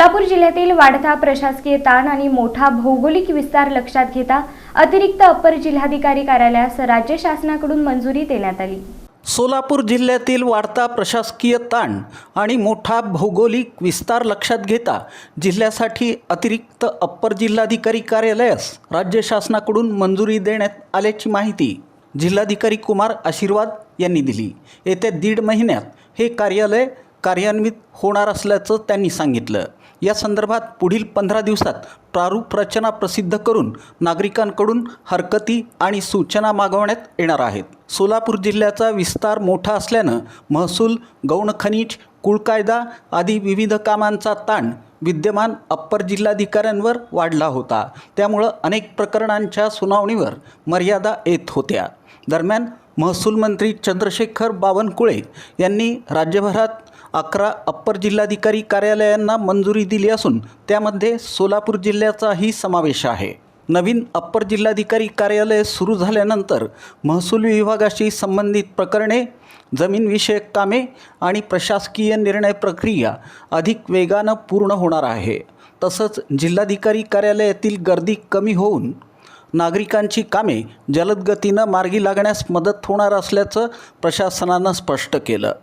सोलापूर जिल्ह्यातील वाढता प्रशासकीय ताण आणि मोठा भौगोलिक विस्तार लक्षात घेता अतिरिक्त अप्पर जिल्हाधिकारी कार्यालयास राज्य शासनाकडून मंजुरी देण्यात आली। सोलापूर जिल्ह्यातील वाढता प्रशासकीय ताण आणि मोठा भौगोलिक विस्तार लक्षात घेता जिल्ह्यासाठी अतिरिक्त अप्पर जिल्हाधिकारी कार्यालयास राज्य शासनाकडून मंजुरी देण्यात आल्याची माहिती जिल्हाधिकारी कुमार आशीर्वाद यांनी दिली। येत्या 1.5 महिन्यात हे कार्यालय कार्यान्वित होणार असल्याचं त्यांनी सांगितलं। या संदर्भात पुढील 15 दिवसात प्रारूप रचना प्रसिद्ध करून नागरिकांकडून हरकती आणि सूचना मागवण्यात येणार आहेत। सोलापूर जिल्ह्याचा विस्तार मोठा असल्यानं महसूल, गौण खनिज, कुळ कायदा आदी विविध कामांचा ताण विद्यमान अप्पर जिल्हाधिकाऱ्यांवर वाढला होता। त्यामुळे अनेक प्रकरणांच्या सुनावणीवर मर्यादा येत होत्या। दरम्यान महसूल मंत्री चंद्रशेखर बावनकुळे यांनी राज्यभरात 11 अप्पर जिल्हाधिकारी कार्यालयांना मंजुरी दिली असून त्यामध्ये सोलापूर जिल्ह्याचाही समावेश आहे। नवीन अप्पर जिल्हाधिकारी कार्यालय सुरू झाल्यानंतर महसूल विभागाशी संबंधित प्रकरणे, जमीनविषयक कामे आणि प्रशासकीय निर्णय प्रक्रिया अधिक वेगानं पूर्ण होणार आहे। तसंच जिल्हाधिकारी कार्यालयातील गर्दी कमी होऊन नागरिकांची कामे जलद गतीनं मार्गी लागण्यास मदत होणार असल्याचं प्रशासनानं स्पष्ट केलं।